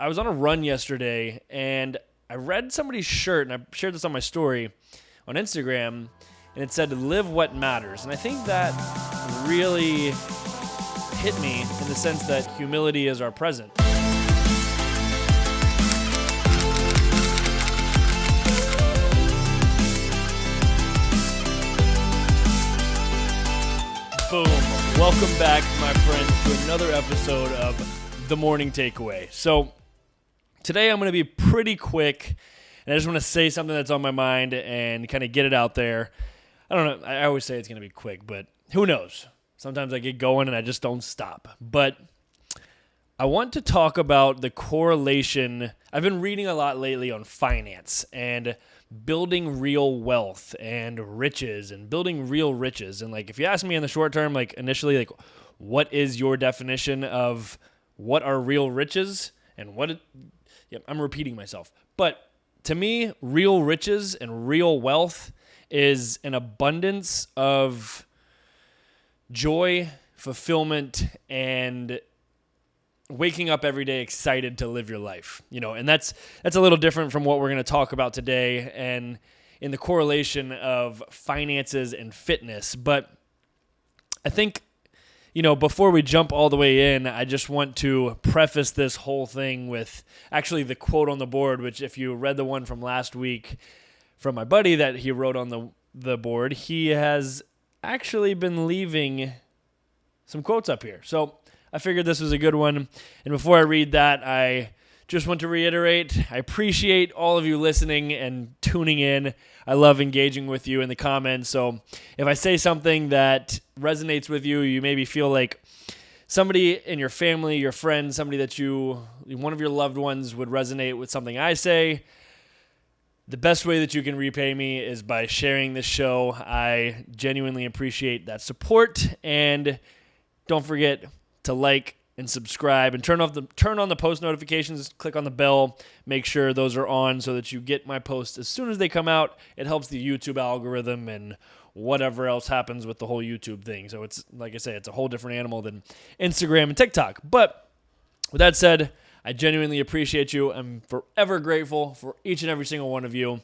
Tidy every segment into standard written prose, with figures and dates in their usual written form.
I was on a run yesterday, and I read somebody's shirt, and I shared this on my story on Instagram, and it said, "Live what matters." And I think that really hit me in the sense that humility is our present. Boom. Welcome back, my friends, to another episode of The Morning Takeaway. So today I'm going to be pretty quick, and I just want to say something that's on my mind and kind of get it out there. I don't know. I always say it's going to be quick, but who knows? Sometimes I get going and I just don't stop. But I want to talk about the correlation. I've been reading a lot lately on finance and building real wealth and riches and building real riches. And like, if you ask me in the short term, like initially, like, what is your definition of what are real riches and I'm repeating myself. But to me, real riches and real wealth is an abundance of joy, fulfillment, and waking up every day excited to live your life, and that's a little different from what we're going to talk about today and in the correlation of finances and fitness. But I think, before we jump all the way in, I just want to preface this whole thing with actually the quote on the board, which if you read the one from last week from my buddy that he wrote on the board, he has actually been leaving some quotes up here. So I figured this was a good one. And before I read that, I just want to reiterate, I appreciate all of you listening and tuning in. I love engaging with you in the comments. So if I say something that resonates with you, you maybe feel like somebody in your family, your friend, somebody that one of your loved ones would resonate with something I say, the best way that you can repay me is by sharing this show. I genuinely appreciate that support. And don't forget to like and subscribe and turn on the post notifications, click on the bell, make sure those are on so that you get my posts as soon as they come out. It helps the YouTube algorithm and whatever else happens with the whole YouTube thing. So it's, like I say, it's a whole different animal than Instagram and TikTok. But with that said, I genuinely appreciate you. I'm forever grateful for each and every single one of you,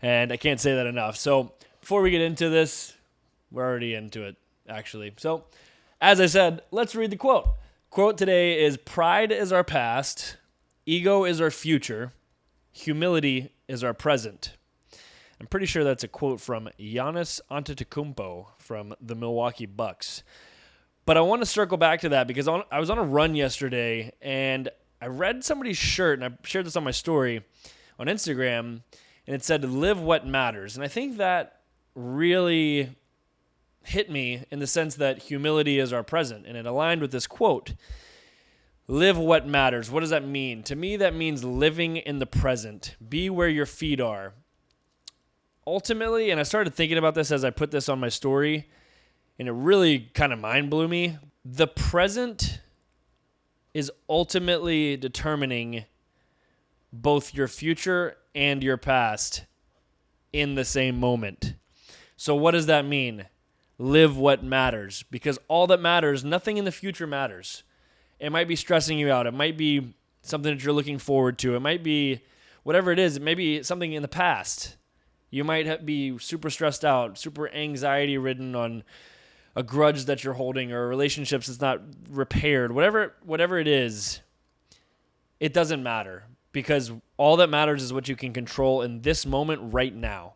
and I can't say that enough. So before we get into this, we're already into it, actually. So as I said, let's read the quote. Quote today is, "Pride is our past, ego is our future, humility is our present." I'm pretty sure that's a quote from Giannis Antetokounmpo from the Milwaukee Bucks. But I want to circle back to that because I was on a run yesterday, and I read somebody's shirt, and I shared this on my story on Instagram, and it said, "Live what matters." And I think that really hit me in the sense that humility is our present, and it aligned with this quote. Live what matters. What does that mean? To me, that means living in the present. Be where your feet are. Ultimately, and I started thinking about this as I put this on my story, and it really kind of mind blew me. The present is ultimately determining both your future and your past in the same moment. So what does that mean? Live what matters, because all that matters, nothing in the future matters. It might be stressing you out. It might be something that you're looking forward to. It might be whatever it is. It may be something in the past. You might be super stressed out, super anxiety ridden on a grudge that you're holding or relationships that's not repaired. Whatever it is, it doesn't matter, because all that matters is what you can control in this moment right now.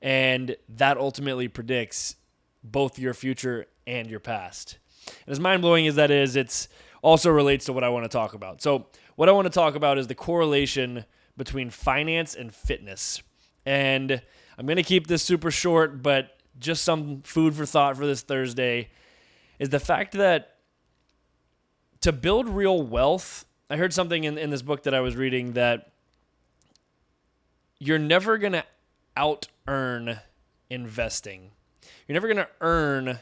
And that ultimately predicts both your future and your past. And as mind-blowing as that is, it's also relates to what I want to talk about. So what I want to talk about is the correlation between finance and fitness. And I'm going to keep this super short, but just some food for thought for this Thursday is the fact that to build real wealth, I heard something in this book that I was reading that you're never going to out-earn investing. You're never going to earn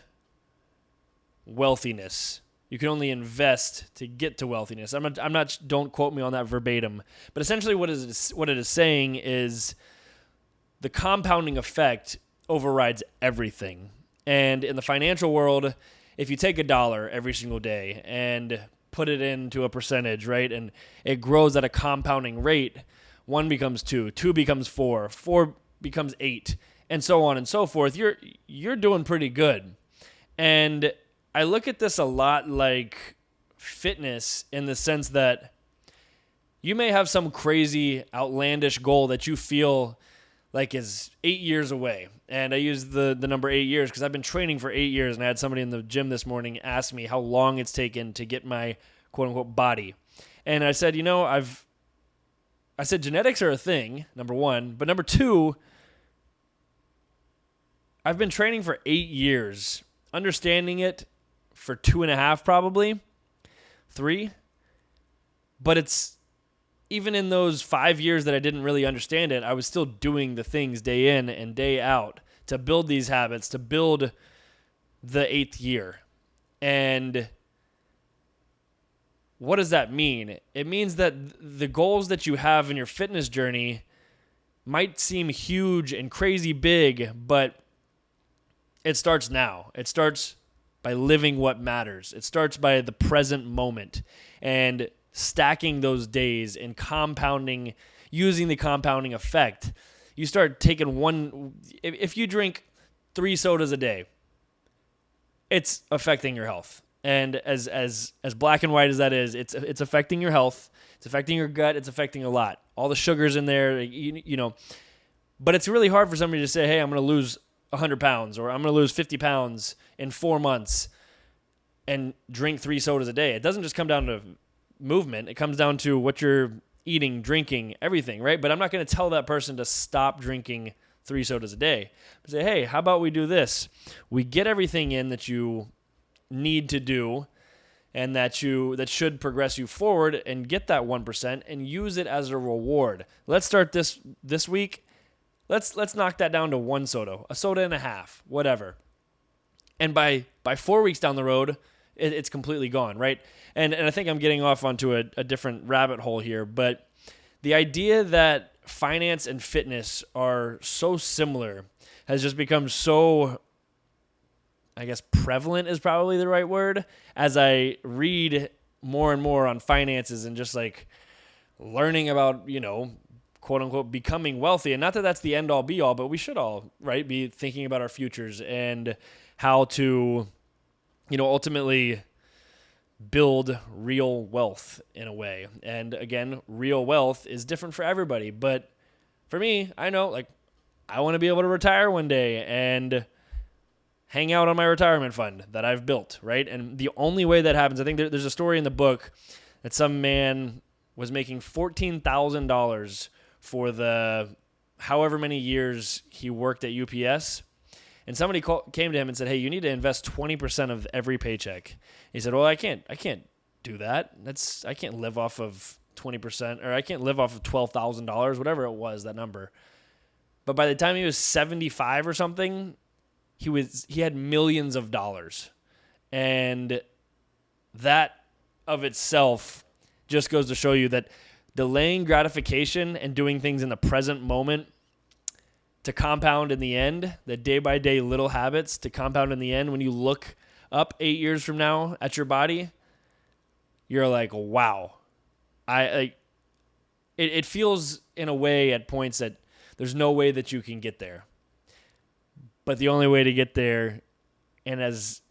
wealthiness. You can only invest to get to wealthiness. I'm not. Don't quote me on that verbatim. But essentially, what it is saying is the compounding effect overrides everything. And in the financial world, if you take $1 every single day and put it into a percentage, right? And it grows at a compounding rate. 1 becomes 2, 2 becomes 4, 4 becomes 8, and so on and so forth. You're doing pretty good. And I look at this a lot like fitness in the sense that you may have some crazy, outlandish goal that you feel like is 8 years away. And I use the number 8 years because I've been training for 8 years, and I had somebody in the gym this morning ask me how long it's taken to get my quote-unquote body. And I said, I said genetics are a thing, number one. But number two, I've been training for 8 years, understanding it for 2.5 probably, 3. But it's even in those 5 years that I didn't really understand it, I was still doing the things day in and day out to build these habits, to build the 8th year. And what does that mean? It means that the goals that you have in your fitness journey might seem huge and crazy big, but it starts now. It starts by living what matters. It starts by the present moment and stacking those days and compounding, using the compounding effect. You start taking if you drink 3 sodas a day, it's affecting your health. And as black and white as that is, it's affecting your health. It's affecting your gut. It's affecting a lot. All the sugars in there, But it's really hard for somebody to say, hey, I'm going to lose 100 pounds or I'm going to lose 50 pounds in 4 months and drink 3 sodas a day. It doesn't just come down to movement. It comes down to what you're eating, drinking, everything, right? But I'm not going to tell that person to stop drinking 3 sodas a day. I say, hey, how about we do this? We get everything in that you need to do and that should progress you forward, and get that 1% and use it as a reward. Let's start this week. Let's knock that down to 1 soda, a soda and a half, whatever. And by 4 weeks down the road, it's completely gone, right? And I think I'm getting off onto a different rabbit hole here, but the idea that finance and fitness are so similar has just become so, I guess, prevalent is probably the right word, as I read more and more on finances and just like learning about, quote unquote, becoming wealthy. And not that that's the end all be all, but we should all, right, be thinking about our futures and how to, ultimately build real wealth in a way. And again, real wealth is different for everybody. But for me, I know, I want to be able to retire one day and hang out on my retirement fund that I've built, right? And the only way that happens, I think there's a story in the book that some man was making $14,000 for the however many years he worked at UPS. And somebody came to him and said, hey, you need to invest 20% of every paycheck. He said, well, I can't do that. I can't live off of 20%, or I can't live off of $12,000, whatever it was, that number. But by the time he was 75 or something, he had millions of dollars. And that of itself just goes to show you that delaying gratification and doing things in the present moment to compound in the end, the day-by-day little habits to compound in the end, when you look up 8 years from now at your body, you're like, wow. It feels in a way at points that there's no way that you can get there. But the only way to get there, and as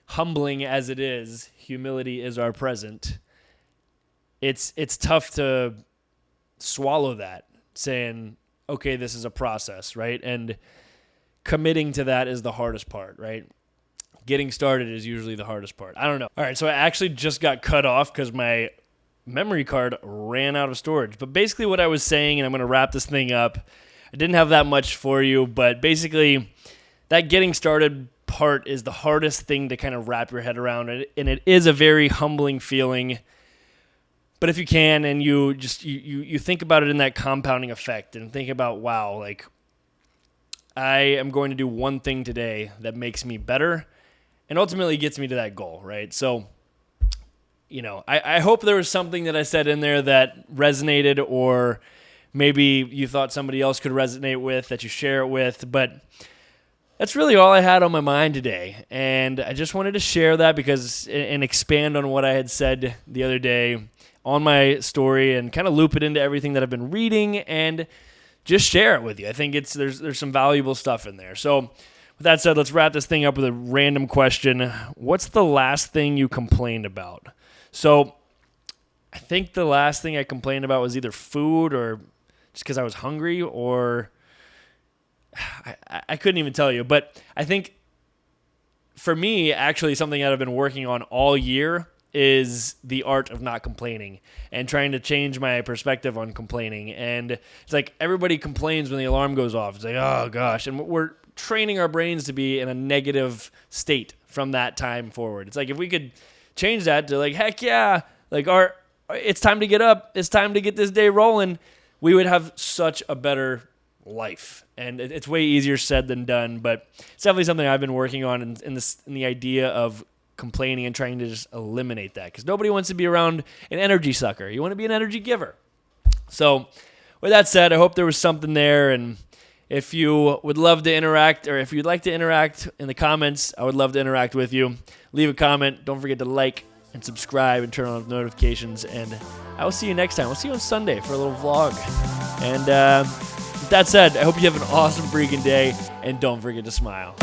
humbling as it is, humility is our present. It's tough to swallow that, saying, okay, this is a process, right? And committing to that is the hardest part, right? Getting started is usually the hardest part. I don't know. All right, so I actually just got cut off because my memory card ran out of storage. But basically what I was saying, and I'm going to wrap this thing up, I didn't have that much for you, but basically that getting started part is the hardest thing to kind of wrap your head around. And it is a very humbling feeling. But if you can, and you think about it in that compounding effect and think about, wow, I am going to do one thing today that makes me better and ultimately gets me to that goal, right? So, I hope there was something that I said in there that resonated, or maybe you thought somebody else could resonate with, that you share it with. But that's really all I had on my mind today. And I just wanted to share that and expand on what I had said the other day on my story and kind of loop it into everything that I've been reading and just share it with you. I think there's some valuable stuff in there. So with that said, let's wrap this thing up with a random question. What's the last thing you complained about? So I think the last thing I complained about was either food or just because I was hungry, or I couldn't even tell you. But I think for me, actually, something that I've been working on all year is the art of not complaining and trying to change my perspective on complaining. And it's like everybody complains when the alarm goes off. It's like, oh gosh. And we're training our brains to be in a negative state from that time forward. It's like if we could change that to like, heck yeah, like it's time to get up. It's time to get this day rolling. We would have such a better life. And it's way easier said than done, but it's definitely something I've been working on in the idea of complaining and trying to just eliminate that, because nobody wants to be around an energy sucker. You want to be an energy giver. So with that said, I hope there was something there, and if you would love to interact, or if you'd like to interact in the comments, I would love to interact with you. Leave a comment. Don't forget to like and subscribe and turn on notifications, and I will see you next time. We'll see you on Sunday for a little vlog. And with that said, I hope you have an awesome freaking day, and don't forget to smile.